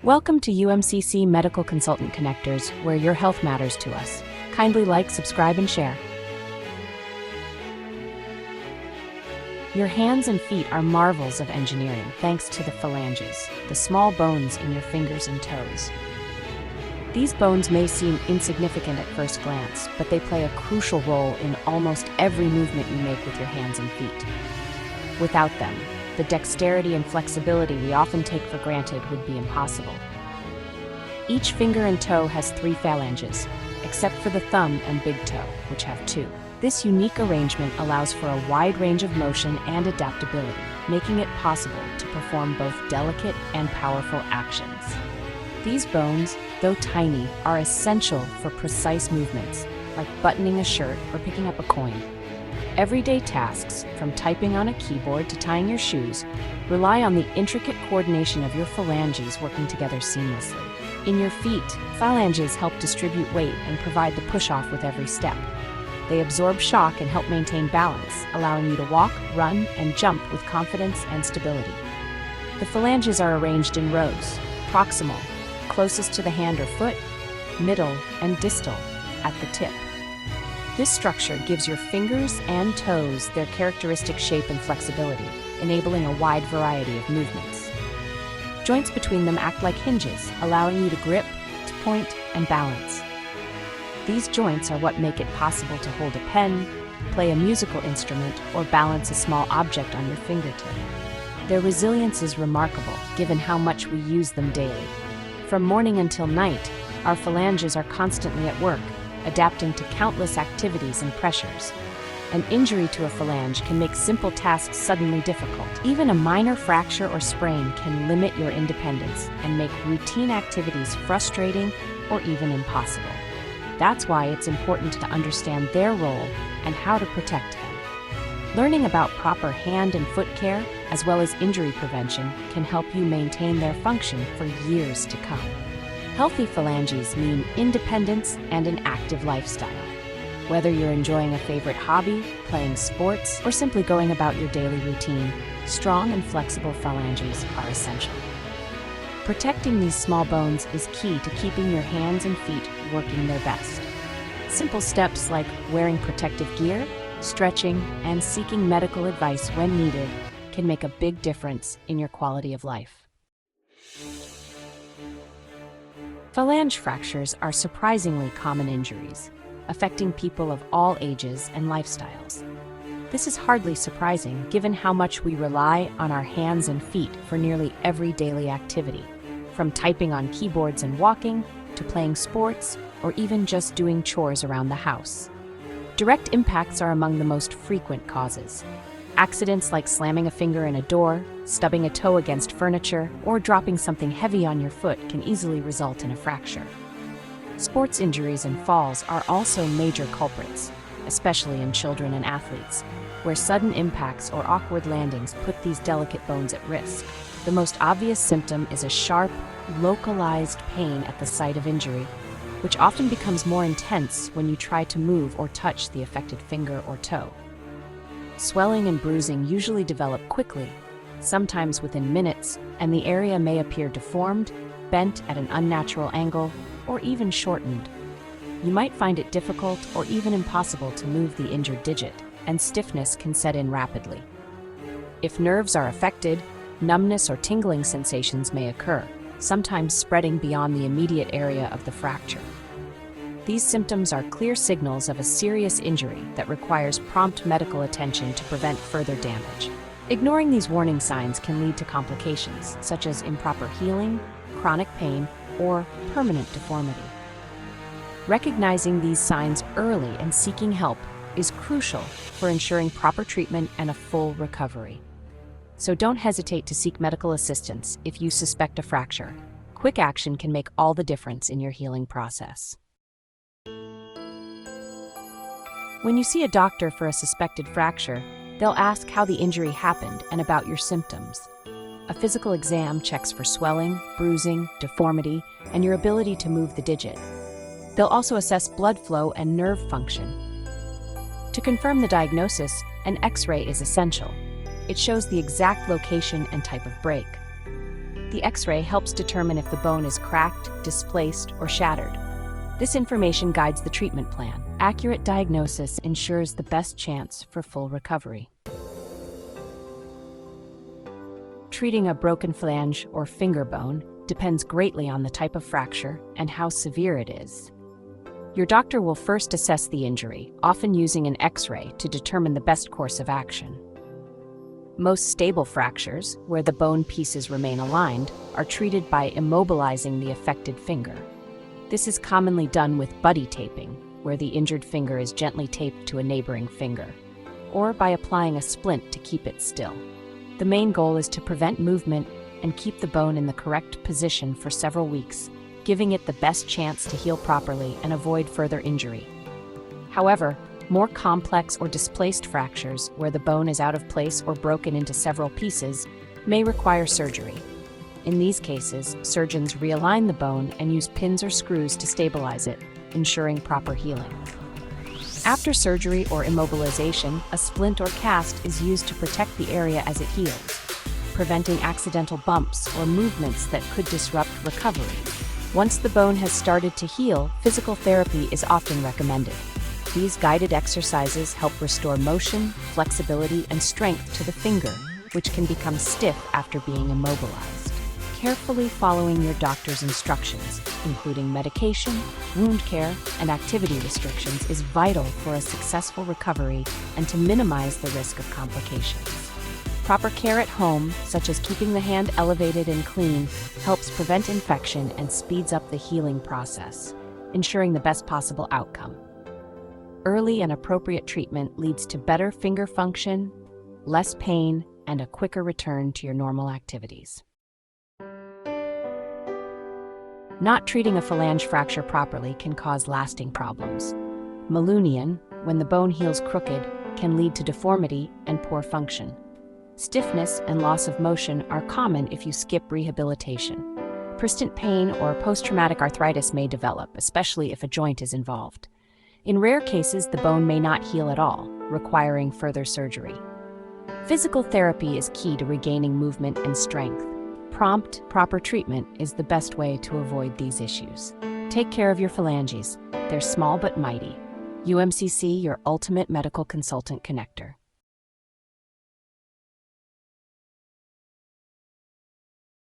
Welcome to UMCC Medical Consultant Connectors, where your health matters to us. Kindly like, subscribe, and share. Your hands and feet are marvels of engineering thanks to the phalanges, the small bones in your fingers and toes. These bones may seem insignificant at first glance, but they play a crucial role in almost every movement you make with your hands and feet. Without them, the dexterity and flexibility we often take for granted would be impossible. Each finger and toe has 3 phalanges, except for the thumb and big toe, which have 2. This unique arrangement allows for a wide range of motion and adaptability, making it possible to perform both delicate and powerful actions. These bones, though tiny, are essential for precise movements, like buttoning a shirt or picking up a coin. Everyday tasks, from typing on a keyboard to tying your shoes, rely on the intricate coordination of your phalanges working together seamlessly. In your feet, phalanges help distribute weight and provide the push-off with every step. They absorb shock and help maintain balance, allowing you to walk, run, and jump with confidence and stability. The phalanges are arranged in rows: proximal, closest to the hand or foot, middle, and distal, at the tip. This structure gives your fingers and toes their characteristic shape and flexibility, enabling a wide variety of movements. Joints between them act like hinges, allowing you to grip, to point, and balance. These joints are what make it possible to hold a pen, play a musical instrument, or balance a small object on your fingertip. Their resilience is remarkable, given how much we use them daily. From morning until night, our phalanges are constantly at work, adapting to countless activities and pressures. An injury to a phalange can make simple tasks suddenly difficult. Even a minor fracture or sprain can limit your independence and make routine activities frustrating or even impossible. That's why it's important to understand their role and how to protect them. Learning about proper hand and foot care, as well as injury prevention, can help you maintain their function for years to come. Healthy phalanges mean independence and an active lifestyle. Whether you're enjoying a favorite hobby, playing sports, or simply going about your daily routine, strong and flexible phalanges are essential. Protecting these small bones is key to keeping your hands and feet working their best. Simple steps like wearing protective gear, stretching, and seeking medical advice when needed can make a big difference in your quality of life. Phalange fractures are surprisingly common injuries, affecting people of all ages and lifestyles. This is hardly surprising given how much we rely on our hands and feet for nearly every daily activity, from typing on keyboards and walking, to playing sports, or even just doing chores around the house. Direct impacts are among the most frequent causes. Accidents like slamming a finger in a door, stubbing a toe against furniture, or dropping something heavy on your foot can easily result in a fracture. Sports injuries and falls are also major culprits, especially in children and athletes, where sudden impacts or awkward landings put these delicate bones at risk. The most obvious symptom is a sharp, localized pain at the site of injury, which often becomes more intense when you try to move or touch the affected finger or toe. Swelling and bruising usually develop quickly, sometimes within minutes, and the area may appear deformed, bent at an unnatural angle, or even shortened. You might find it difficult or even impossible to move the injured digit, and stiffness can set in rapidly. If nerves are affected, numbness or tingling sensations may occur, sometimes spreading beyond the immediate area of the fracture. These symptoms are clear signals of a serious injury that requires prompt medical attention to prevent further damage. Ignoring these warning signs can lead to complications, such as improper healing, chronic pain, or permanent deformity. Recognizing these signs early and seeking help is crucial for ensuring proper treatment and a full recovery. So don't hesitate to seek medical assistance if you suspect a fracture. Quick action can make all the difference in your healing process. When you see a doctor for a suspected fracture, they'll ask how the injury happened and about your symptoms. A physical exam checks for swelling, bruising, deformity, and your ability to move the digit. They'll also assess blood flow and nerve function. To confirm the diagnosis, an X-ray is essential. It shows the exact location and type of break. The X-ray helps determine if the bone is cracked, displaced, or shattered. This information guides the treatment plan. Accurate diagnosis ensures the best chance for full recovery. Treating a broken phalange or finger bone depends greatly on the type of fracture and how severe it is. Your doctor will first assess the injury, often using an X-ray to determine the best course of action. Most stable fractures, where the bone pieces remain aligned, are treated by immobilizing the affected finger. This is commonly done with buddy taping, where the injured finger is gently taped to a neighboring finger, or by applying a splint to keep it still. The main goal is to prevent movement and keep the bone in the correct position for several weeks, giving it the best chance to heal properly and avoid further injury. However, more complex or displaced fractures, where the bone is out of place or broken into several pieces, may require surgery. In these cases, surgeons realign the bone and use pins or screws to stabilize it, ensuring proper healing. After surgery or immobilization, a splint or cast is used to protect the area as it heals, preventing accidental bumps or movements that could disrupt recovery. Once the bone has started to heal, physical therapy is often recommended. These guided exercises help restore motion, flexibility, and strength to the finger, which can become stiff after being immobilized. Carefully following your doctor's instructions, including medication, wound care, and activity restrictions, is vital for a successful recovery and to minimize the risk of complications. Proper care at home, such as keeping the hand elevated and clean, helps prevent infection and speeds up the healing process, ensuring the best possible outcome. Early and appropriate treatment leads to better finger function, less pain, and a quicker return to your normal activities. Not treating a phalange fracture properly can cause lasting problems. Malunion, when the bone heals crooked, can lead to deformity and poor function. Stiffness and loss of motion are common if you skip rehabilitation. Persistent pain or post-traumatic arthritis may develop, especially if a joint is involved. In rare cases, the bone may not heal at all, requiring further surgery. Physical therapy is key to regaining movement and strength. Prompt, proper treatment is the best way to avoid these issues. Take care of your phalanges. They're small but mighty. UMCC, your ultimate medical consultant connector.